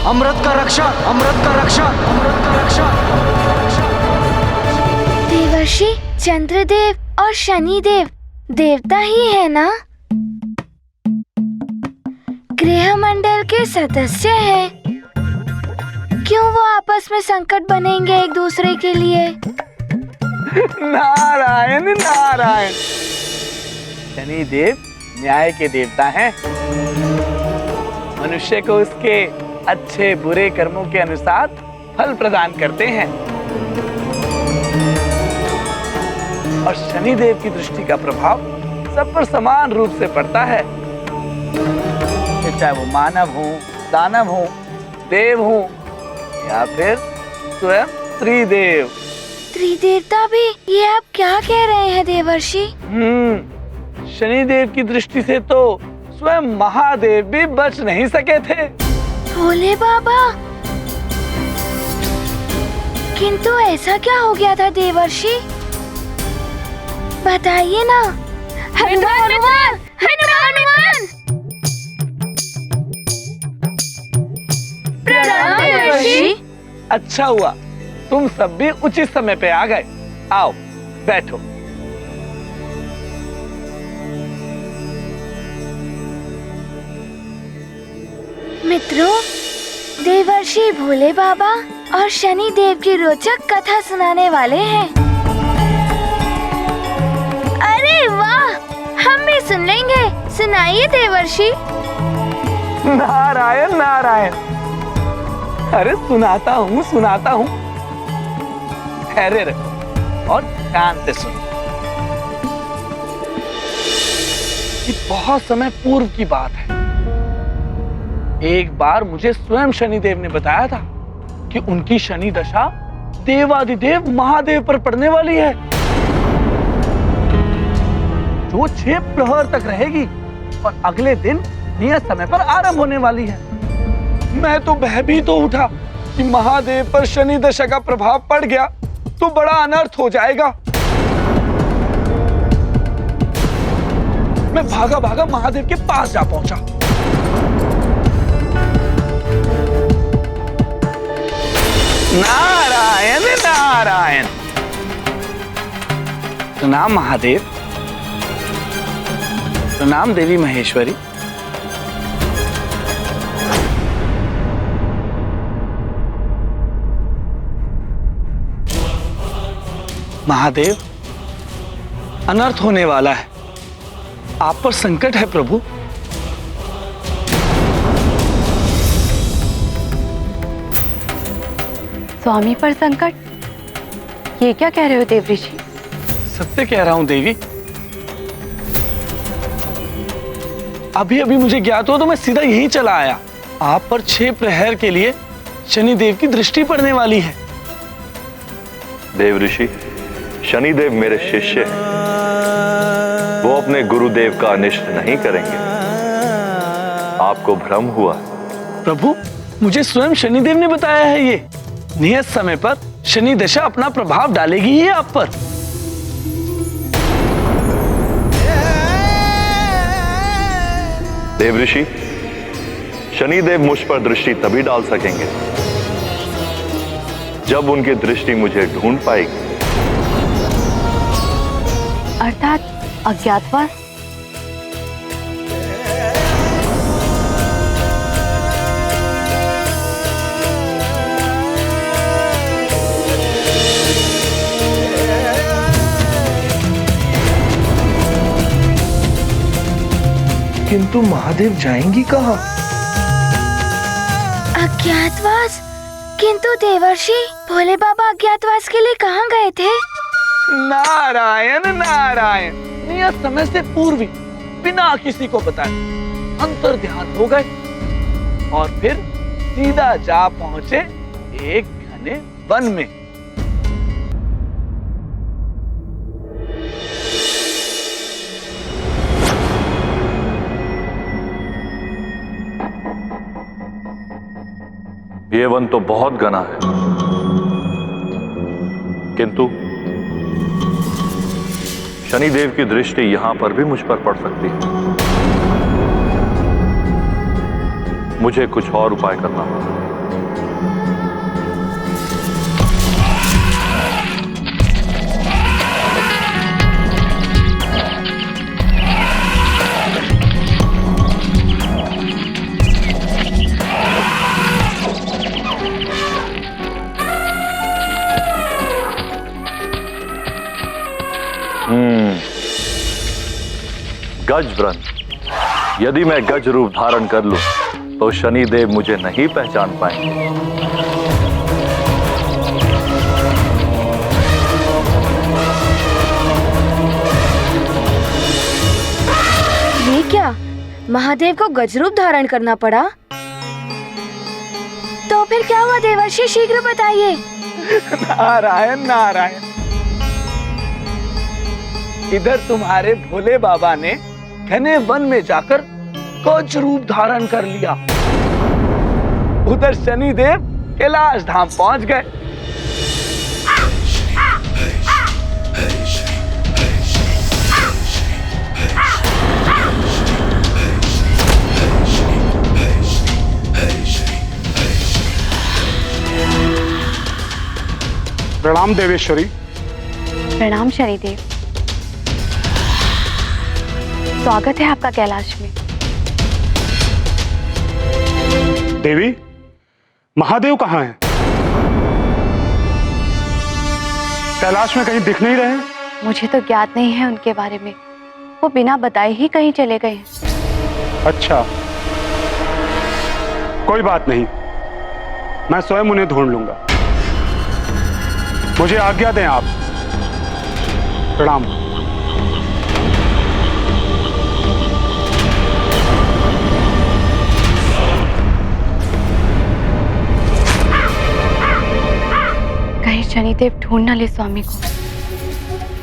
अमृत का रक्षक, अमृत का रक्षक, अमृत का रक्षक। देवर्षि, चंद्रदेव और शनिदेव देवता ही है ना? गृह मंडल के सदस्य हैं। क्यों वो आपस में संकट बनेंगे एक दूसरे के लिए? नारायण नारायण। शनिदेव न्याय के देवता हैं। मनुष्य को उसके अच्छे बुरे कर्मों के अनुसार फल प्रदान करते हैं और शनिदेव की दृष्टि का प्रभाव सब पर समान रूप से पड़ता है, चाहे वो मानव हो, दानव हो, देव हो या फिर स्वयं त्रिदेव। त्रिदेवता भी? ये आप क्या कह रहे हैं देवर्षि? शनिदेव की दृष्टि से तो स्वयं महादेव भी बच नहीं सके थे। भोले बाबा, किंतु ऐसा क्या हो गया था देवर्षि? बताइए ना। हनुमान हनुमान हनुमान हनुमान। प्रणाम देवर्षि। अच्छा हुआ तुम सब भी उचित समय पे आ गए। आओ बैठो। मित्रों, देवर्षि भोले बाबा और शनि देव की रोचक कथा सुनाने वाले हैं। अरे वाह, हम भी सुन लेंगे। सुनाइए देवर्षि। नारायण नारायण। अरे सुनाता हूँ। ठहरे रहो और ध्यान से सुनो। ये बहुत समय पूर्व की बात है। एक बार मुझे स्वयं शनिदेव ने बताया था कि उनकी शनि दशा देवादिदेव महादेव पर पड़ने वाली है, जो 6 प्रहर तक रहेगी और अगले दिन नियत समय पर आरंभ होने वाली है। मैं तो भयभीत हो उठा कि महादेव पर शनि दशा का प्रभाव पड़ गया तो बड़ा अनर्थ हो जाएगा। मैं भागा भागा महादेव के पास जा पहुंचा। नारायण नारायण। प्रणाम महादेव। प्रणाम देवी महेश्वरी। महादेव, अनर्थ होने वाला है। आप पर संकट है प्रभु। स्वामी पर संकट? ये क्या कह रहे हो देवऋषि? सत्य कह रहा हूं देवी। अभी अभी मुझे ज्ञात हो तो मैं सीधा यहीं चला आया। आप पर 6 प्रहर के लिए शनिदेव की दृष्टि पड़ने वाली है। देवऋषि, शनिदेव मेरे शिष्य हैं। वो अपने गुरुदेव का अनिष्ट नहीं करेंगे। आपको भ्रम हुआ। प्रभु, मुझे स्वयं शनिदेव ने बताया है ये। नियत समय पर शनि दशा अपना प्रभाव डालेगी ही आप पर। देवऋषि, शनिदेव मुझ पर दृष्टि तभी डाल सकेंगे जब उनकी दृष्टि मुझे ढूंढ पाएगी। अर्थात अज्ञातवास? किंतु महादेव जाएंगी कहाँ? अज्ञातवास? किंतु देवर्षि, भोले बाबा अज्ञातवास के लिए कहाँ गए थे? नारायण नारायण। नियत समय से पूर्व ही बिना किसी को बताए अंतर ध्यान हो गए और फिर सीधा जा पहुंचे एक घने वन में। ये वन तो बहुत घना है, किंतु शनिदेव की दृष्टि यहां पर भी मुझ पर पड़ सकती है। मुझे कुछ और उपाय करना होगा। गज व्रत। यदि मैं गज रूप धारण कर लूं तो शनिदेव मुझे नहीं पहचान पाएंगे। ये क्या, महादेव को गजरूप धारण करना पड़ा? तो फिर क्या हुआ देवर्षि, शीघ्र बताइए। नारायण नारायण, इधर तुम्हारे भोले बाबा ने घने वन में जाकर गज रूप धारण कर लिया, उधर शनिदेव कैलाश धाम पहुंच गए। प्रणाम देवेश्वरी। प्रणाम शनिदेव, स्वागत है आपका कैलाश में। देवी, महादेव कहाँ हैं? कैलाश में कहीं दिख नहीं रहे। मुझे तो ज्ञात नहीं है उनके बारे में, वो बिना बताए ही कहीं चले गए हैं। अच्छा, कोई बात नहीं, मैं स्वयं उन्हें ढूंढ लूंगा। मुझे आज्ञा दें आप। प्रणाम। कहीं शनिदेव ढूंढ न ले स्वामी को,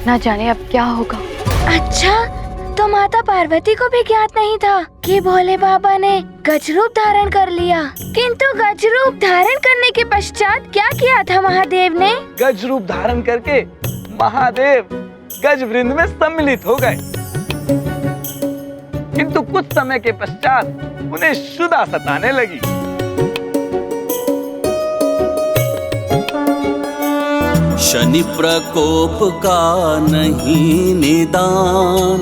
ना जाने अब क्या होगा। अच्छा, तो माता पार्वती को भी ज्ञात नहीं था कि भोले बाबा ने गजरूप धारण कर लिया। किंतु गजरूप धारण करने के पश्चात क्या किया था महादेव ने? गज रूप धारण करके महादेव गज वृंद में सम्मिलित हो गए, किंतु कुछ समय के पश्चात उन्हें क्षुधा सताने लगी। शनि प्रकोप का नहीं निदान,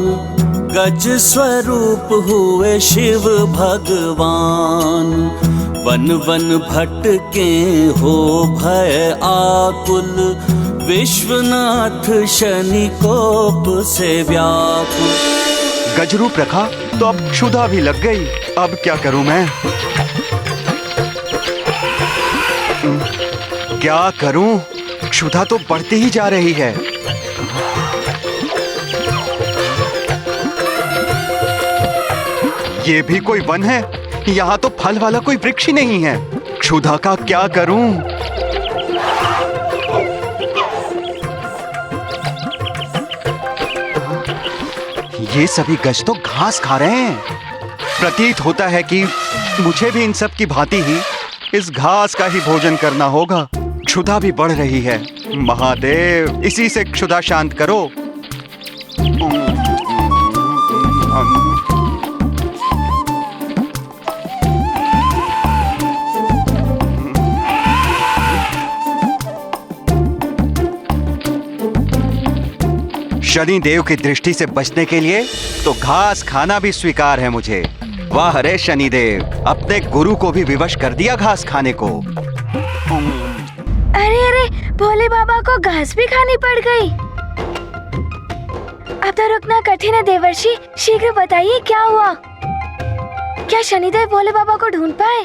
गज स्वरूप हुए शिव भगवान। वन वन भटके हो भय आकुल, विश्वनाथ शनि कोप से व्याकुल। गजरूप रखा तो अब क्षुधा भी लग गई, अब क्या करूं मैं? क्या करूं? क्षुधा तो बढ़ती ही जा रही है। ये भी कोई वन है? यहाँ तो फल वाला कोई वृक्ष ही नहीं है। क्षुधा का क्या करूं? ये सभी गज तो घास खा रहे हैं। प्रतीत होता है कि मुझे भी इन सब की भांति ही इस घास का ही भोजन करना होगा। क्षुधा भी बढ़ रही है। महादेव, इसी से क्षुधा शांत करो। शनिदेव की दृष्टि से बचने के लिए तो घास खाना भी स्वीकार है मुझे। वाह रे शनिदेव, अपने गुरु को भी विवश कर दिया घास खाने को। अरे अरे, भोले बाबा को घास भी खानी पड़ गई। अब तो रुकना कठिन है देवर्षि, शीघ्र बताइए क्या हुआ। क्या शनिदेव भोले बाबा को ढूंढ पाए?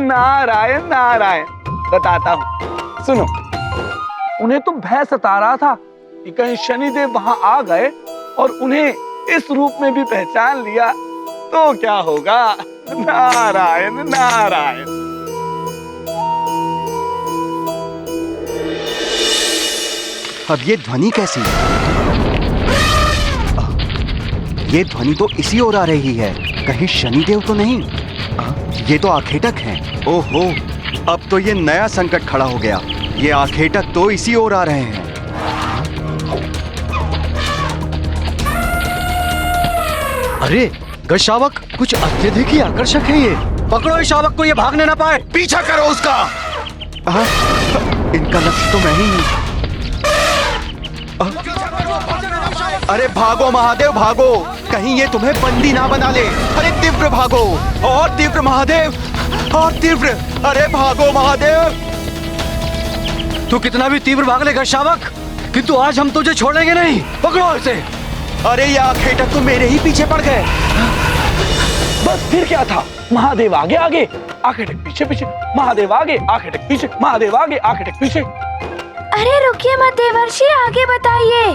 नारायण नारायण, बताता हूँ, सुनो। उन्हें तो भय सता रहा था कि कहीं शनिदेव वहां आ गए और उन्हें इस रूप में भी पहचान लिया तो क्या होगा। नारायण नारायण। अब ये ध्वनि कैसी? ये ध्वनि तो इसी ओर आ रही है, कहीं शनिदेव तो नहीं? ये तो आखेटक हैं। ओहो, अब तो ये नया संकट खड़ा हो गया। ये आखेटक तो इसी ओर आ रहे हैं। अरे गज-शावक, कुछ अत्यधिक ही आकर्षक है ये। पकड़ो इस शावक को, ये भागने ना पाए। पीछा करो उसका। इनका लक्ष्य तो मैं ही हूं। अरे भागो महादेव भागो, कहीं ये तुम्हें बंदी ना बना ले। अरे तीव्र भागो, और तीव्र महादेव, और तीव्र। अरे भागो महादेव। तू कितना भी तीव्र भाग ले गज-शावक, किंतु आज हम तुझे छोड़ेंगे नहीं। पकड़ो इसे। अरे ये आखेटक तो मेरे ही पीछे पड़ गए। बस फिर क्या था, महादेव आगे आगे, आखेटक पीछे पीछे, महादेव आगे, आखेटक पीछे, महादेव आगे, आखेटक पीछे। अरे रुकिए मत देवर्षि, आगे बताइए।